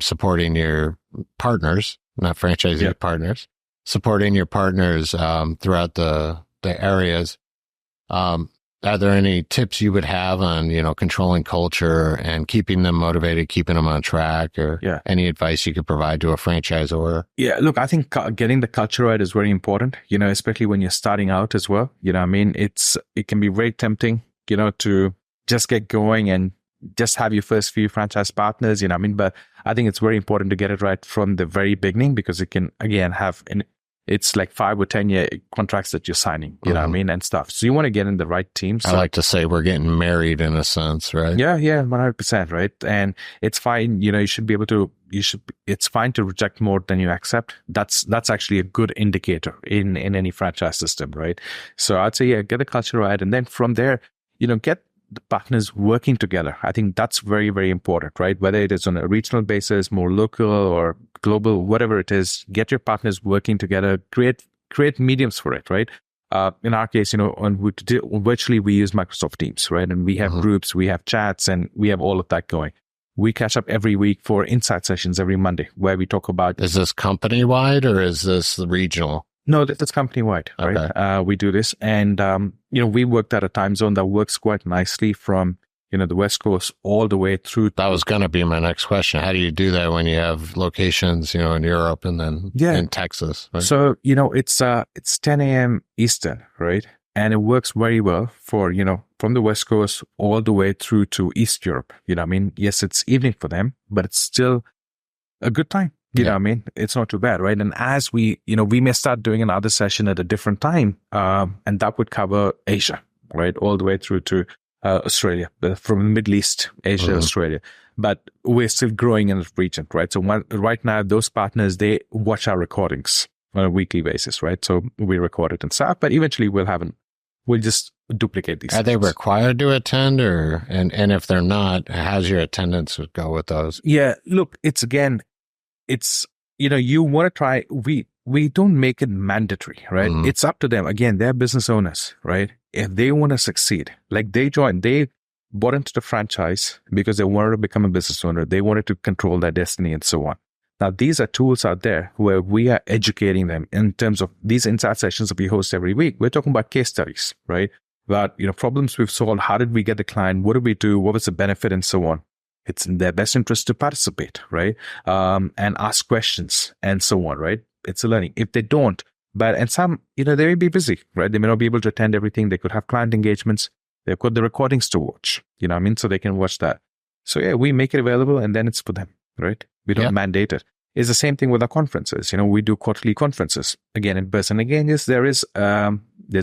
Supporting your partners, not franchisee partners, supporting your partners throughout the areas. Are there any tips you would have on, controlling culture and keeping them motivated, keeping them on track, or any advice you could provide to a franchisor? Yeah, look, I think getting the culture right is very important, especially when you're starting out as well. I mean, it can be very tempting, to just get going and just have your first few franchise partners, but I think it's very important to get it right from the very beginning, because it can, again, it's like 5 or 10 year contracts that you're signing, you know what I mean, and stuff. So you want to get in the right team. So, I like to say we're getting married in a sense, right? Yeah, 100%, right? And it's fine, it's fine to reject more than you accept. That's actually a good indicator in any franchise system, right? So I'd say, get the culture right. And then from there, get the partners working together. I think that's very, very important, right? Whether it is on a regional basis, more local or global, whatever it is, get your partners working together, create mediums for it, right? In our case, virtually we use Microsoft Teams, right? And we have groups, we have chats, and we have all of that going. We catch up every week for insight sessions every Monday, where we talk about... Is this company-wide or is this regional? No, that's company-wide, right? Okay. We do this. And, we worked at a time zone that works quite nicely from, the West Coast all the way through. That was going to be my next question. How do you do that when you have locations, in Europe and then in Texas? Right? So, it's 10 a.m. Eastern, right? And it works very well for, from the West Coast all the way through to East Europe. Yes, it's evening for them, but it's still a good time. You know what I mean? It's not too bad, right? And as we may start doing another session at a different time, and that would cover Asia, right? All the way through to Australia, from the Middle East, Asia, Australia. But we're still growing in the region, right? So right now, those partners, they watch our recordings on a weekly basis, right? So we record it and stuff, but eventually we'll just duplicate these. Are they required to attend, and if they're not, how's your attendance would go with those? Yeah, look, you want to try, we don't make it mandatory, right? It's up to them. Again, they're business owners, right? If they want to succeed, like they bought into the franchise because they wanted to become a business owner. They wanted to control their destiny and so on. Now, these are tools out there where we are educating them in terms of these insight sessions that we host every week. We're talking about case studies, right? About, problems we've solved. How did we get the client? What did we do? What was the benefit and so on? It's in their best interest to participate, right? And ask questions and so on, right? It's a learning. If they don't, and some, they may be busy, right? They may not be able to attend everything. They could have client engagements. They've got the recordings to watch, so they can watch that. So yeah, we make it available and then it's for them, right? We don't mandate it. It's the same thing with our conferences. We do quarterly conferences. Again, in person. Again, yes, there's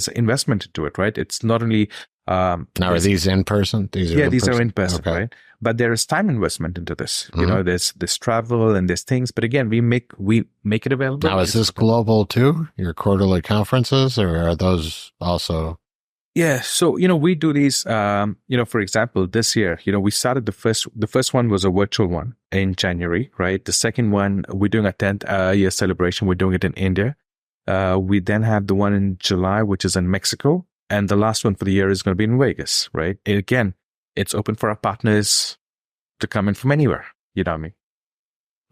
investment into it, right? It's not only... now, are these in person? These are in person, right? But there is time investment into this. There's travel and there's things. But again, we make it available. Now, is this global too? Your quarterly conferences, or are those also... Yeah. So, we do these, for example, this year, we started the first one was a virtual one in January, right? The second one, we're doing a 10th year celebration. We're doing it in India. We then have the one in July, which is in Mexico. And the last one for the year is going to be in Vegas, right? And again, it's open for our partners to come in from anywhere. You know what I mean?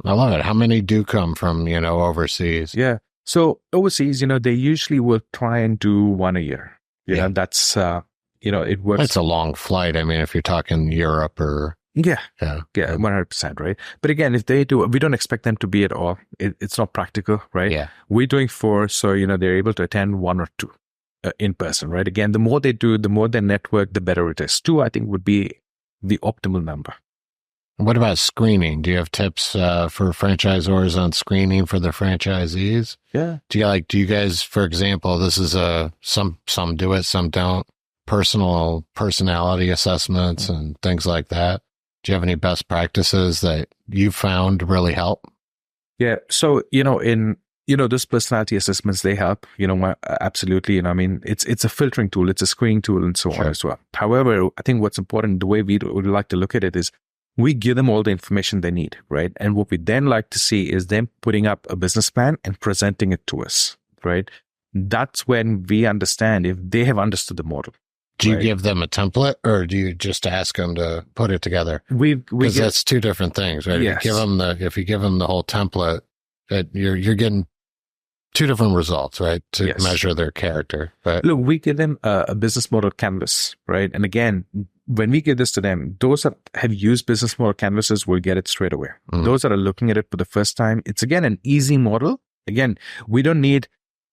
I love it. How many do come from, overseas? Yeah. So overseas, they usually will try and do one a year. That's, it works. It's a long flight. I mean, if you're talking Europe or... Yeah, 100%, right? But again, if they do, we don't expect them to be at all. It's not practical, right? Yeah. We're doing 4, so, they're able to attend 1 or 2 in person, right? Again, the more they do, the more they network, the better it is. 2, I think, would be the optimal number. What about screening? Do you have tips for franchisors on screening for the franchisees? Yeah. Do you guys, for example, this is some do it, some don't, personality assessments and things like that. Do you have any best practices that you found really help? Yeah. So, in those personality assessments, they help, absolutely. It's a filtering tool, it's a screening tool and so on as well. However, I think what's important, the way we would like to look at it is we give them all the information they need, right? And what we then like to see is them putting up a business plan and presenting it to us, right? That's when we understand if they have understood the model. Do you give them a template, or do you just ask them to put it together? Because that's 2 different things, right? Yes. If you give them the whole template, you're getting 2 different results, right? To measure their character. But look, we give them a business model canvas, right? And again, when we give this to them, those that have used business model canvases will get it straight away. Those that are looking at it for the first time, it's again an easy model. Again, we don't need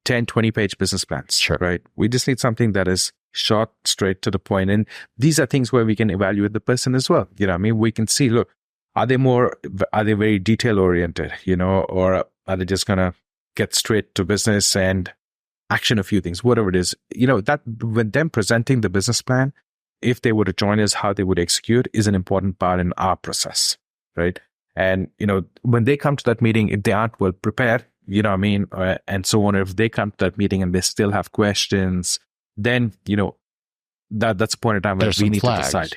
10, 20-page business plans, right? We just need something that is short, straight to the point. And these are things where we can evaluate the person as well. We can see, look, are they very detail oriented, or are they just going to get straight to business and action a few things, whatever it is, that when them presenting the business plan, if they were to join us, how they would execute is an important part in our process, right? And, when they come to that meeting, if they aren't well prepared, and so on, if they come to that meeting and they still have questions, then, that's a point in time where we need to decide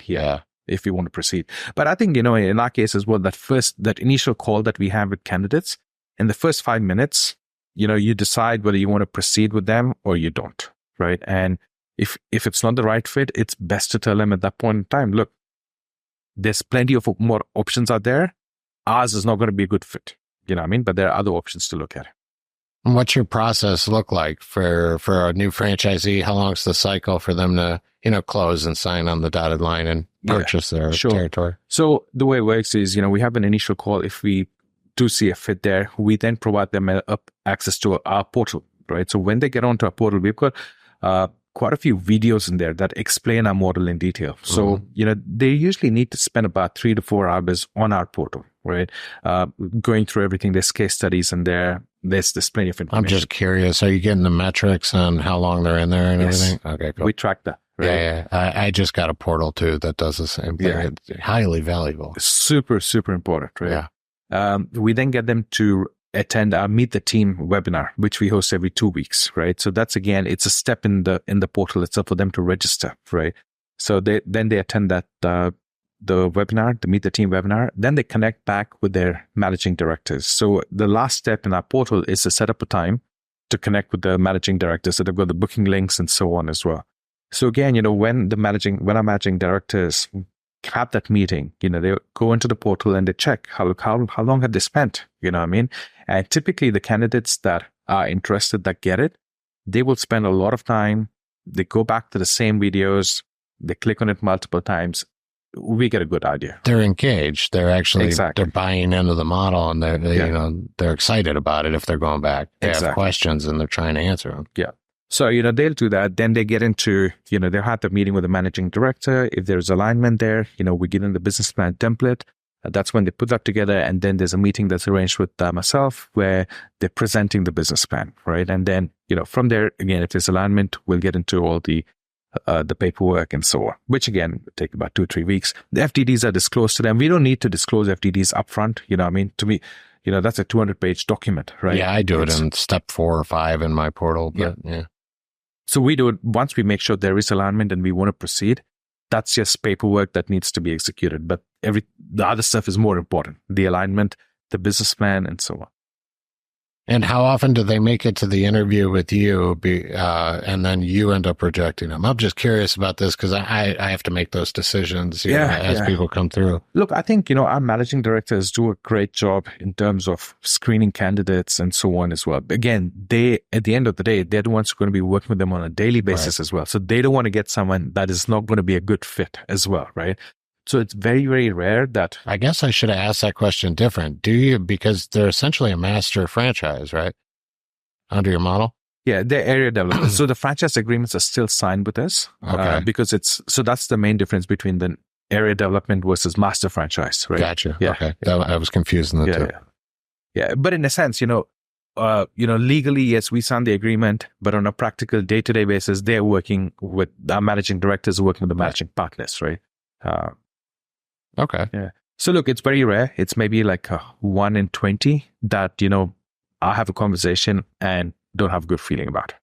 if we want to proceed. But I think, in our case as well, that initial call that we have with candidates, in the first 5 minutes, you decide whether you want to proceed with them or you don't, right? And if it's not the right fit, it's best to tell them at that point in time, look, there's plenty of more options out there. Ours is not going to be a good fit, but there are other options to look at. What's your process look like for a new franchisee? How long's the cycle for them to, close and sign on the dotted line and purchase their territory? So the way it works is, we have an initial call. If we do see a fit there, we then provide them access to our portal, right? So when they get onto our portal, we've got quite a few videos in there that explain our model in detail. So, they usually need to spend about 3 to 4 hours on our portal, right? Going through everything. There's case studies in there. There's plenty of information. I'm just curious. Are you getting the metrics on how long they're in there and everything? Okay, cool. We track that. right? Yeah. I just got a portal too that does the same thing. Yeah. It's highly valuable. Super, super important, right? Yeah. We then get them to attend our Meet the Team webinar, which we host every 2 weeks, right? So that's, again, it's a step in the portal itself for them to register, right? So they attend that the webinar, the Meet the Team webinar. Then they connect back with their managing directors. So the last step in our portal is to set up a time to connect with the managing directors. So they've got the booking links and so on as well. So again, when our managing directors have that meeting, they go into the portal and they check how long have they spent, you know what I mean? And typically the candidates that are interested, that get it, they will spend a lot of time. They go back to the same videos. They click on it multiple times. We get a good idea. They're engaged. They're actually, Exactly. they're buying into the model, and they're excited about it if they're going back. They have questions and they're trying to answer them. Yeah. So, they'll do that. Then they get into, they'll have the meeting with the managing director. If there's alignment there, we give them the business plan template. That's when they put that together. And then there's a meeting that's arranged with myself where they're presenting the business plan, right? And then, from there, again, if there's alignment, we'll get into all the paperwork and so on, which again, will take about 2-3 weeks. The FDDs are disclosed to them. We don't need to disclose FDDs upfront. To me, that's a 200-page document, right? Yeah, I do it in step 4 or 5 in my portal. But yeah. So we do it once we make sure there is alignment and we want to proceed. That's just paperwork that needs to be executed. But the other stuff is more important. The alignment, the business plan, and so on. And how often do they make it to the interview with you, and then you end up rejecting them? I'm just curious about this because I have to make those decisions as people come through. Look, I think, our managing directors do a great job in terms of screening candidates and so on as well. Again, at the end of the day, they're the ones who are going to be working with them on a daily basis as well. So they don't want to get someone that is not going to be a good fit as well, right? So it's very, very rare that... I guess I should have asked that question different. Do you? Because they're essentially a master franchise, right? Under your model? Yeah, they're area developers. So the franchise agreements are still signed with us. Okay. Because that's the main difference between the area development versus master franchise, right? Gotcha. Yeah. Okay. I was confusing the two. Yeah. But in a sense, legally, yes, we signed the agreement, but on a practical day-to-day basis, they're working with our managing directors, working with the managing partners, right? Okay. Yeah. So look, it's very rare. It's maybe like 1 in 20 that, I have a conversation and don't have a good feeling about it.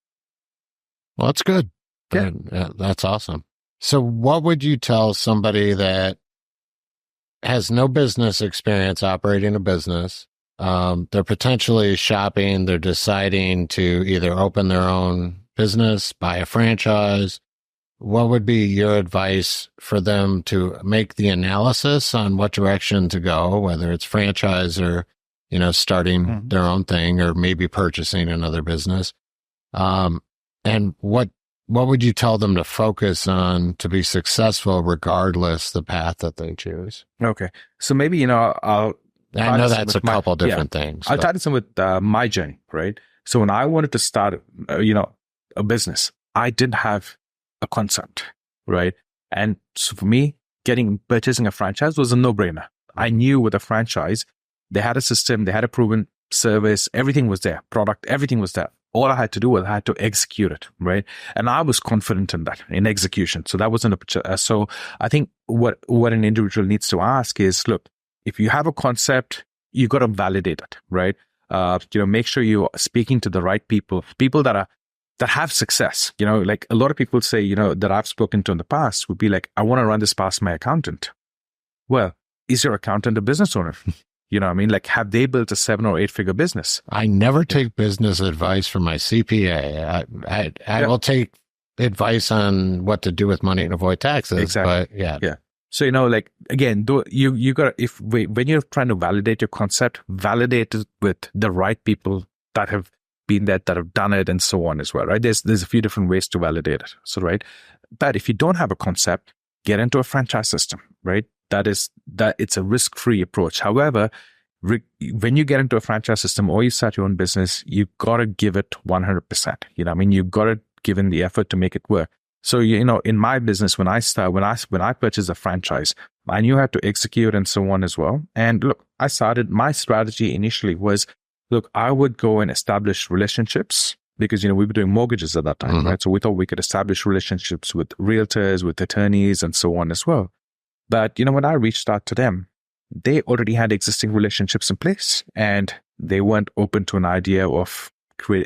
Well, that's good. Yeah. That's awesome. So what would you tell somebody that has no business experience operating a business? They're potentially shopping. They're deciding to either open their own business, buy a franchise. What would be your advice for them to make the analysis on what direction to go, whether it's franchise or, starting their own thing or maybe purchasing another business? And what would you tell them to focus on to be successful regardless the path that they choose? Okay. So maybe, I know that's a couple different things. I'll tie this in with my journey, right? So when I wanted to start, a business, I didn't have a concept, right? And so for me, purchasing a franchise was a no-brainer. I knew with a franchise, they had a system, they had a proven service, everything was there, product, everything was there. All I had to do was I had to execute it, right? And I was confident in that, in execution. So that wasn't so I think what an individual needs to ask is, look, if you have a concept, you got to validate it, right? Make sure you're speaking to the right people that have success. Like a lot of people say, that I've spoken to in the past would be like, I want to run this past my accountant. Well, is your accountant a business owner? You know what I mean? Like, have they built a 7 or 8 figure business? I never take business advice from my CPA. I will take advice on what to do with money and avoid taxes. Exactly. But yeah. So, like, again, you got when you're trying to validate your concept, validate it with the right people that have been there, that have done it, and so on as well, right? There's a few different ways to validate it. So, right. But if you don't have a concept, get into a franchise system, right? That it's a risk-free approach. However, when you get into a franchise system or you start your own business, you've got to give it 100%. You've got to give in the effort to make it work. So, in my business, when I purchased a franchise, I knew how to execute and so on as well. And look, my strategy initially was, look, I would go and establish relationships because, we were doing mortgages at that time, right? So we thought we could establish relationships with realtors, with attorneys, and so on as well. But, when I reached out to them, they already had existing relationships in place, and they weren't open to an idea of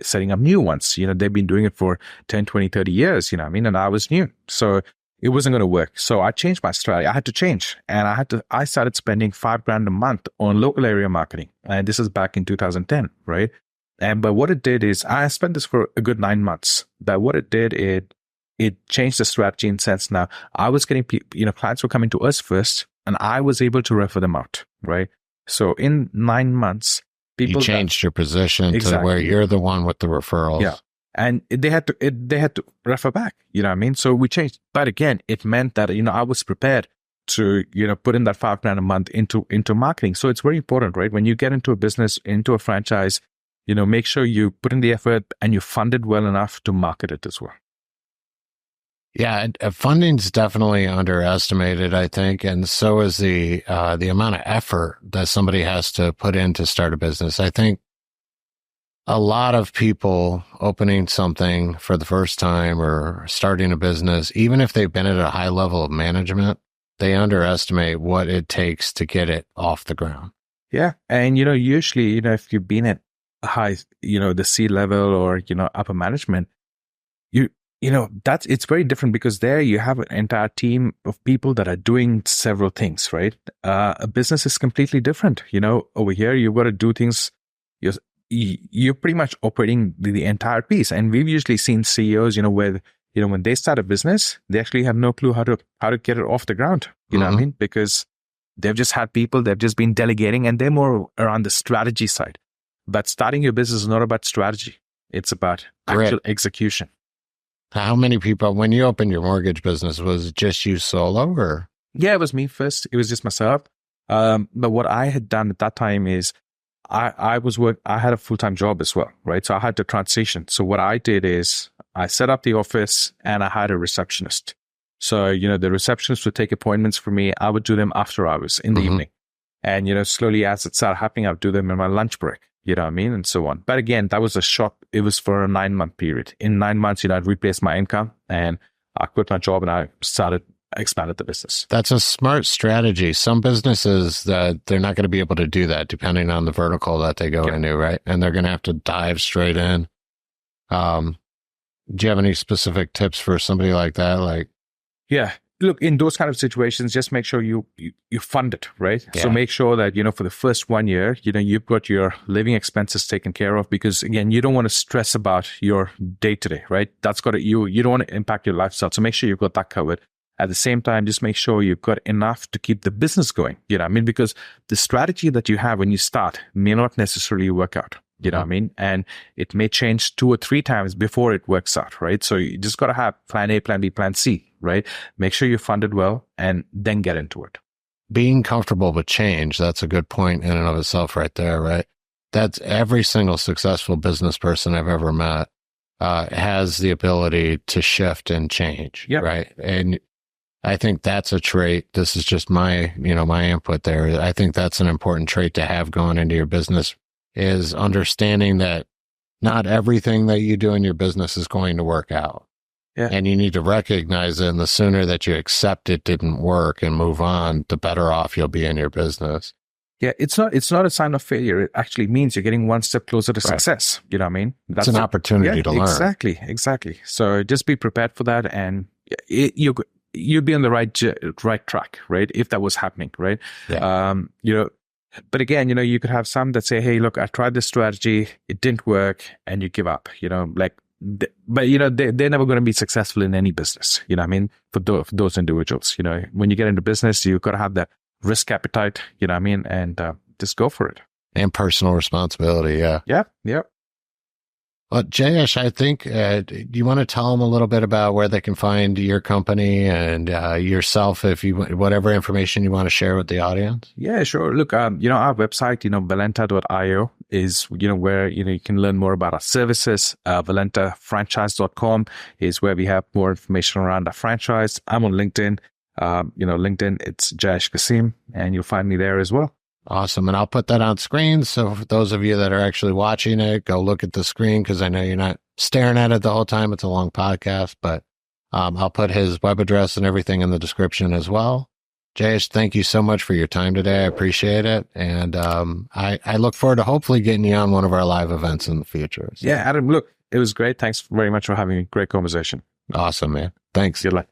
setting up new ones. They've been doing it for 10, 20, 30 years, and I was new. So it wasn't going to work. So I changed my strategy. I had to change. And I started spending $5,000 a month on local area marketing. And this is back in 2010, right? But what it did is I spent this for a good 9 months. But what it did, it changed the strategy in sense now I was getting clients were coming to us first, and I was able to refer them out, right? So in 9 months, people changed your position to where you're the one with the referrals. Yeah. And they had to refer back, So we changed. But again, it meant that, I was prepared to, put in that $5,000 a month into marketing. So it's very important, right? When you get into a business, into a franchise, make sure you put in the effort and you fund it well enough to market it as well. Yeah, funding's definitely underestimated, I think, and so is the amount of effort that somebody has to put in to start a business. I think a lot of people opening something for the first time or starting a business, even if they've been at a high level of management, they underestimate what it takes to get it off the ground. Yeah, and usually, if you've been at high, the C level or upper management, it's very different because there you have an entire team of people that are doing several things, right? A business is completely different. Over here, you've got to do things. You're pretty much operating the entire piece. And we've usually seen CEOs, where, when they start a business, they actually have no clue how to get it off the ground. You know what I mean? Because they've just had people, they've just been delegating, and they're more around the strategy side. But starting your business is not about strategy. It's about actual execution. How many people, when you opened your mortgage business, was it just you solo or? Yeah, it was me first. It was just myself. But what I had done at that time is I had a full-time job as well, right? So I had to transition. So what I did is I set up the office and I had a receptionist. So, the receptionist would take appointments for me. I would do them after hours in the evening. And, slowly as it started happening, I would do them in my lunch break. You know what I mean? And so on. But again, that was a shock. It was for a 9-month period. In 9 months, I'd replaced my income and I quit my job and I expanded the business. That's a smart strategy. Some businesses that they're not going to be able to do that depending on the vertical that they go into, right? And they're going to have to dive straight in. Do you have any specific tips for somebody like that? Yeah. Look, in those kind of situations, just make sure you fund it, right? Yeah. So make sure that, for the first 1 year, you've got your living expenses taken care of because, again, you don't want to stress about your day-to-day, right? That's got to, you don't want to impact your lifestyle. So make sure you've got that covered. At the same time, just make sure you've got enough to keep the business going. Because the strategy that you have when you start may not necessarily work out. And it may change 2 or 3 times before it works out, right? So you just got to have plan A, plan B, plan C, right? Make sure you fund it well and then get into it. Being comfortable with change, that's a good point in and of itself right there, right? That's every single successful business person I've ever met has the ability to shift and change, right? And I think that's a trait. This is just my input there. I think that's an important trait to have going into your business is understanding that not everything that you do in your business is going to work out. Yeah. And you need to recognize it. And the sooner that you accept it didn't work and move on, the better off you'll be in your business. Yeah, it's not a sign of failure. It actually means you're getting one step closer to success. You know what I mean? That's an opportunity to learn. Exactly. So just be prepared for that, and you'll be on the right track, right? If that was happening, right? Yeah. But again, you could have some that say, "Hey, look, I tried this strategy, it didn't work," and you give up. But they're never going to be successful in any business. You know what I mean? For those individuals, when you get into business, you've got to have that risk appetite. You know what I mean? And just go for it. And personal responsibility. Yeah. Yeah. Well, Jayesh, I think, do you want to tell them a little bit about where they can find your company and yourself, whatever information you want to share with the audience? Yeah, sure. Look, our website, Valenta.io is, where, you can learn more about our services. Valenta.Franchise.com is where we have more information around our franchise. I'm on LinkedIn. LinkedIn, it's Jayesh Kasim, and you'll find me there as well. Awesome. And I'll put that on screen. So for those of you that are actually watching it, go look at the screen because I know you're not staring at it the whole time. It's a long podcast, but I'll put his web address and everything in the description as well. Jayesh, thank you so much for your time today. I appreciate it. And I look forward to hopefully getting you on one of our live events in the future. So. Yeah, Adam, look, it was great. Thanks very much for having a great conversation. Awesome, man. Thanks. Good luck.